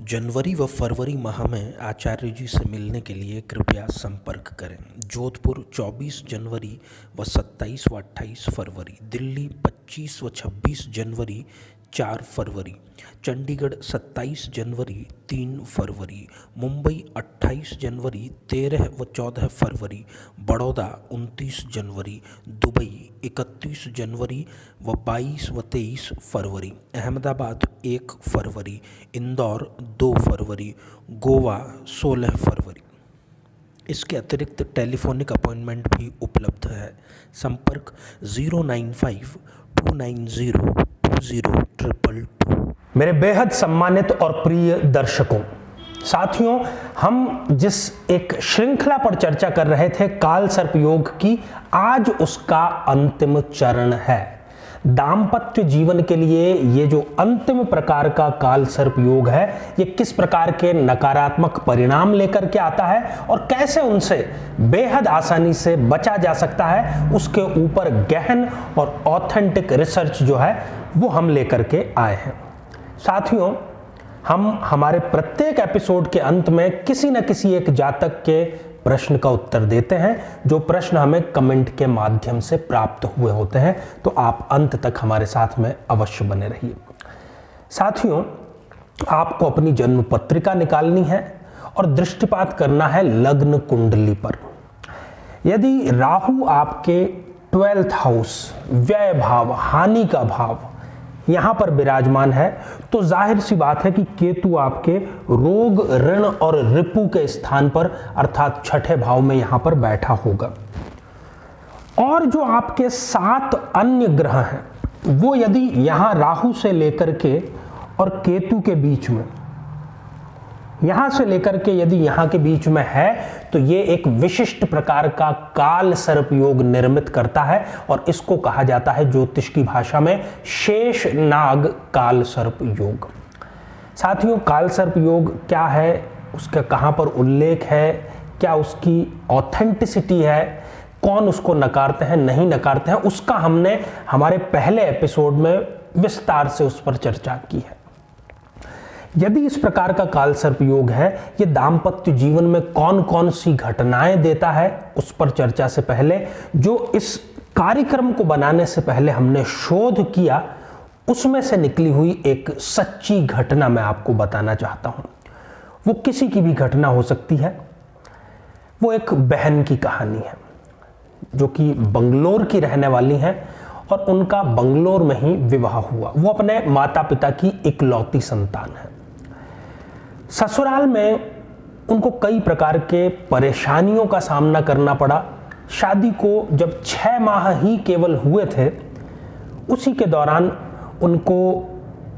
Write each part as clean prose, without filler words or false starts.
जनवरी व फरवरी माह में आचार्य जी से मिलने के लिए कृपया संपर्क करें। जोधपुर 24 जनवरी व 27 व 28 फरवरी, दिल्ली 25 व 26 जनवरी 4 फरवरी, चंडीगढ़ 27 जनवरी 3 फरवरी, मुंबई 28 जनवरी 13 व 14 फरवरी, बड़ौदा 29 जनवरी, दुबई 31 जनवरी व 22 व 23 फरवरी, अहमदाबाद 1 फरवरी, इंदौर 2 फरवरी, गोवा 16 फरवरी। इसके अतिरिक्त टेलीफोनिक अपॉइंटमेंट भी उपलब्ध है। संपर्क 095-290-2022। मेरे बेहद सम्मानित और प्रिय दर्शकों, साथियों, हम जिस एक श्रृंखला पर चर्चा कर रहे थे काल सर्प योग की, आज उसका अंतिम चरण है। दाम्पत्य जीवन के लिए ये जो अंतिम प्रकार का काल सर्प योग है, ये किस प्रकार के नकारात्मक परिणाम लेकर के आता है और कैसे उनसे बेहद आसानी से बचा जा सकता है, उसके ऊपर गहन और ऑथेंटिक रिसर्च जो है वो हम लेकर के आए हैं। साथियों, हम हमारे प्रत्येक एपिसोड के अंत में किसी न किसी एक जातक के प्रश्न का उत्तर देते हैं, जो प्रश्न हमें कमेंट के माध्यम से प्राप्त हुए होते हैं। तो आप अंत तक हमारे साथ में अवश्य बने रहिए। साथियों, आपको अपनी जन्म पत्रिका निकालनी है और दृष्टिपात करना है लग्न कुंडली पर। यदि राहु आपके 12th हाउस, व्यय भाव, हानि का भाव यहां पर विराजमान है, तो जाहिर सी बात है कि केतु आपके रोग, ऋण और रिपु के स्थान पर अर्थात छठे भाव में यहां पर बैठा होगा। और जो आपके 7 अन्य ग्रह हैं, वो यदि यहां राहु से लेकर के और केतु के बीच में, यहां से लेकर के यदि यहां के बीच में है, तो ये एक विशिष्ट प्रकार का काल सर्प योग निर्मित करता है और इसको कहा जाता है ज्योतिष की भाषा में शेष नाग काल सर्प योग। साथियों, काल सर्प योग क्या है, उसका कहां पर उल्लेख है, क्या उसकी ऑथेंटिसिटी है, कौन उसको नकारते हैं, नहीं नकारते हैं, उसका हमने हमारे पहले एपिसोड में विस्तार से उस पर चर्चा की है। यदि इस प्रकार का काल सर्प योग है, ये दाम्पत्य जीवन में कौन कौन सी घटनाएं देता है, उस पर चर्चा से पहले, जो इस कार्यक्रम को बनाने से पहले हमने शोध किया, उसमें से निकली हुई एक सच्ची घटना मैं आपको बताना चाहता हूं। वो किसी की भी घटना हो सकती है। वो एक बहन की कहानी है जो कि बंगलोर की रहने वाली है और उनका बंगलोर में ही विवाह हुआ। वो अपने माता पिता की इकलौती संतान है। ससुराल में उनको कई प्रकार के परेशानियों का सामना करना पड़ा। शादी को जब 6 माह ही केवल हुए थे, उसी के दौरान उनको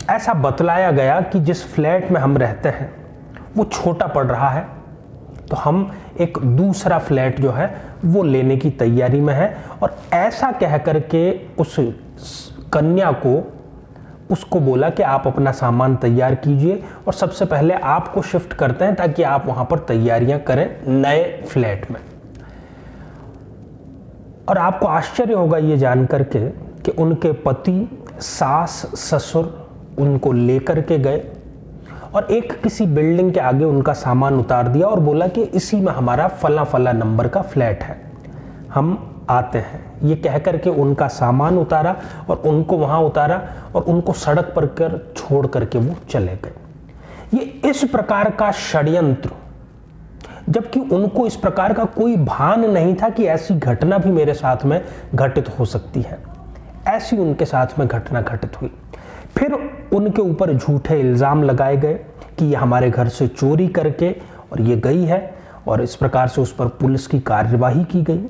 ऐसा बतलाया गया कि जिस फ्लैट में हम रहते हैं वो छोटा पड़ रहा है, तो हम एक दूसरा फ्लैट जो है वो लेने की तैयारी में है। और ऐसा कह करके उस कन्या को उसको बोला कि आप अपना सामान तैयार कीजिए और सबसे पहले आपको शिफ्ट करते हैं ताकि आप वहां पर तैयारियां करें नए फ्लैट में। और आपको आश्चर्य होगा ये जानकर के कि उनके पति, सास, ससुर उनको लेकर के गए और एक किसी बिल्डिंग के आगे उनका सामान उतार दिया और बोला कि इसी में हमारा फला फला नंबर का फ्लैट है, हम आते हैं। ये कह करके उनका सामान उतारा और उनको वहां उतारा और उनको सड़क पर कर छोड़ करके वो चले गए। ये इस प्रकार का षड्यंत्र, जबकि उनको इस प्रकार का कोई भान नहीं था कि ऐसी घटना भी मेरे साथ में घटित हो सकती है। ऐसी उनके साथ में घटना घटित हुई। फिर उनके ऊपर झूठे इल्जाम लगाए गए कि ये हमारे घर से चोरी करके और ये गई है, और इस प्रकार से उस पर पुलिस की कार्यवाही की गई।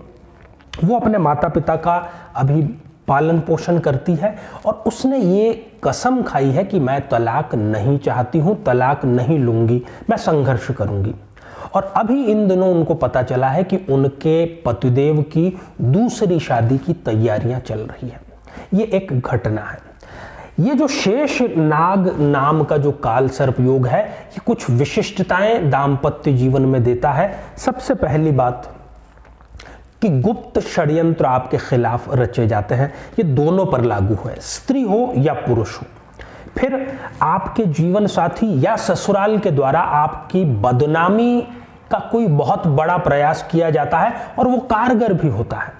वो अपने माता पिता का अभी पालन पोषण करती है और उसने ये कसम खाई है कि मैं तलाक नहीं चाहती हूँ, तलाक नहीं लूंगी, मैं संघर्ष करूंगी। और अभी इन दिनों उनको पता चला है कि उनके पतिदेव की दूसरी शादी की तैयारियां चल रही है। ये एक घटना है। ये जो शेष नाग नाम का जो काल सर्प योग है, ये कुछ विशिष्टताएं दाम्पत्य जीवन में देता है। सबसे पहली बात कि गुप्त षड्यंत्र आपके खिलाफ रचे जाते हैं। ये दोनों पर लागू है, स्त्री हो या पुरुष हो। फिर आपके जीवन साथी या ससुराल के द्वारा आपकी बदनामी का कोई बहुत बड़ा प्रयास किया जाता है और वो कारगर भी होता है।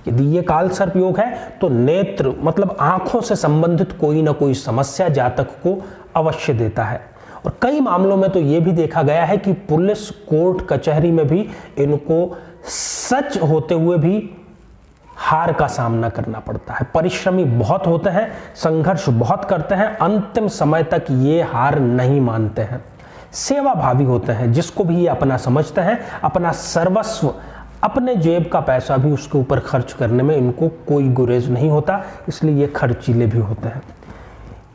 यदि ये काल सर्प योग है तो नेत्र मतलब आंखों से संबंधित कोई ना कोई समस्या जातक को अवश्य देता है। और कई मामलों में तो ये भी देखा गया है कि पुलिस कोर्ट कचहरी में भी इनको सच होते हुए भी हार का सामना करना पड़ता है। परिश्रमी बहुत होते हैं, संघर्ष बहुत करते हैं, अंतिम समय तक ये हार नहीं मानते हैं। सेवा भावी होते हैं, जिसको भी ये अपना समझते हैं, अपना सर्वस्व, अपने जेब का पैसा भी उसके ऊपर खर्च करने में इनको कोई गुरेज नहीं होता, इसलिए ये खर्चीले भी होते हैं।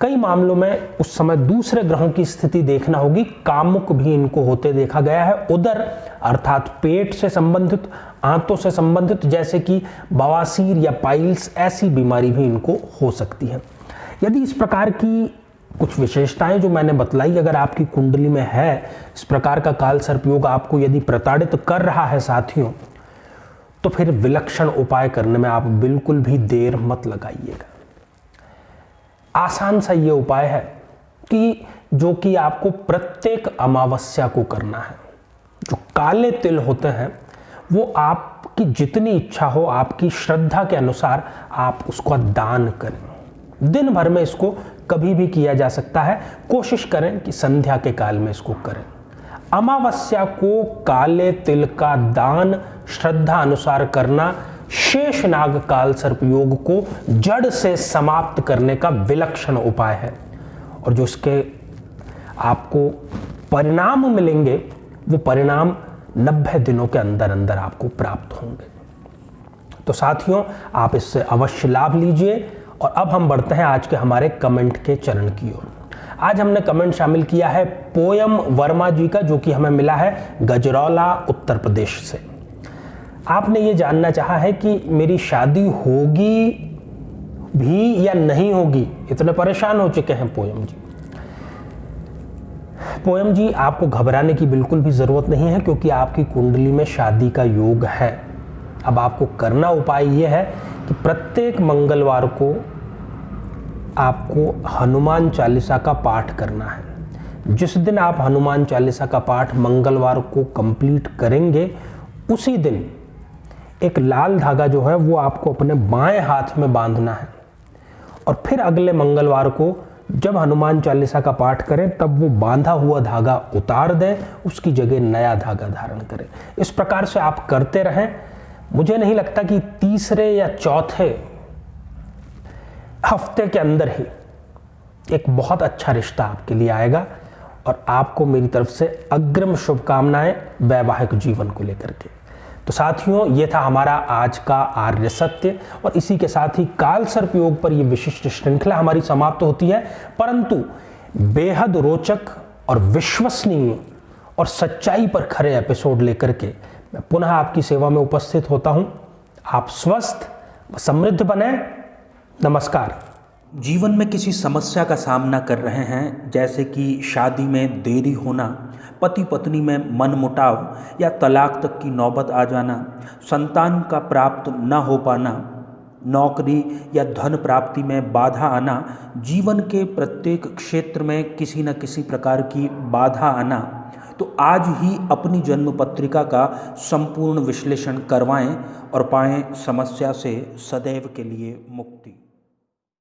कई मामलों में उस समय दूसरे ग्रहों की स्थिति देखना होगी, कामुक भी इनको होते देखा गया है। उदर अर्थात पेट से संबंधित, आंतों से संबंधित, जैसे कि बवासीर या पाइल्स, ऐसी बीमारी भी इनको हो सकती है। यदि इस प्रकार की कुछ विशेषताएं जो मैंने बतलाई अगर आपकी कुंडली में है, इस प्रकार का काल सर्प योग आपको यदि प्रताड़ित कर रहा है साथियों, तो फिर विलक्षण उपाय करने में आप बिल्कुल भी देर मत लगाइएगा। आसान सा ये उपाय है कि जो कि आपको प्रत्येक अमावस्या को करना है। जो काले तिल होते हैं वो आपकी जितनी इच्छा हो, आपकी श्रद्धा के अनुसार आप उसका दान करें। दिन भर में इसको कभी भी किया जा सकता है, कोशिश करें कि संध्या के काल में इसको करें। अमावस्या को काले तिल का दान श्रद्धा अनुसार करना शेषनाग काल सर्प योग को जड़ से समाप्त करने का विलक्षण उपाय है। और जो इसके आपको परिणाम मिलेंगे वो परिणाम 90 दिनों के अंदर अंदर आपको प्राप्त होंगे। तो साथियों, आप इससे अवश्य लाभ लीजिए। और अब हम बढ़ते हैं आज के हमारे कमेंट के चरण की ओर। आज हमने कमेंट शामिल किया है पोयम वर्मा जी का, जो कि हमें मिला है गजरौला उत्तर प्रदेश से। आपने ये जानना चाहा है कि मेरी शादी होगी भी या नहीं होगी, इतने परेशान हो चुके हैं पोयम जी। पोयम जी, आपको घबराने की बिल्कुल भी ज़रूरत नहीं है, क्योंकि आपकी कुंडली में शादी का योग है। अब आपको करना उपाय ये है कि प्रत्येक मंगलवार को आपको हनुमान चालीसा का पाठ करना है। जिस दिन आप हनुमान चालीसा का पाठ मंगलवार को कंप्लीट करेंगे, उसी दिन एक लाल धागा जो है वो आपको अपने बाएं हाथ में बांधना है। और फिर अगले मंगलवार को जब हनुमान चालीसा का पाठ करें तब वो बांधा हुआ धागा उतार दें, उसकी जगह नया धागा धारण करें। इस प्रकार से आप करते रहें। मुझे नहीं लगता कि तीसरे या चौथे हफ्ते के अंदर ही एक बहुत अच्छा रिश्ता आपके लिए आएगा। और आपको मेरी तरफ से अग्रिम शुभकामनाएं वैवाहिक जीवन को लेकर के। तो साथियों, ये था हमारा आज का आर्य सत्य, और इसी के साथ ही काल सर्प योग पर ये विशिष्ट श्रृंखला हमारी समाप्त होती है। परंतु बेहद रोचक और विश्वसनीय और सच्चाई पर खरे एपिसोड लेकर के मैं पुनः आपकी सेवा में उपस्थित होता हूं। आप स्वस्थ व समृद्ध बने। नमस्कार। जीवन में किसी समस्या का सामना कर रहे हैं, जैसे कि शादी में देरी होना, पति पत्नी में मनमुटाव या तलाक तक की नौबत आ जाना, संतान का प्राप्त न हो पाना, नौकरी या धन प्राप्ति में बाधा आना, जीवन के प्रत्येक क्षेत्र में किसी न किसी प्रकार की बाधा आना, तो आज ही अपनी जन्म पत्रिका का संपूर्ण विश्लेषण करवाएं और पाएं समस्या से सदैव के लिए मुक्ति।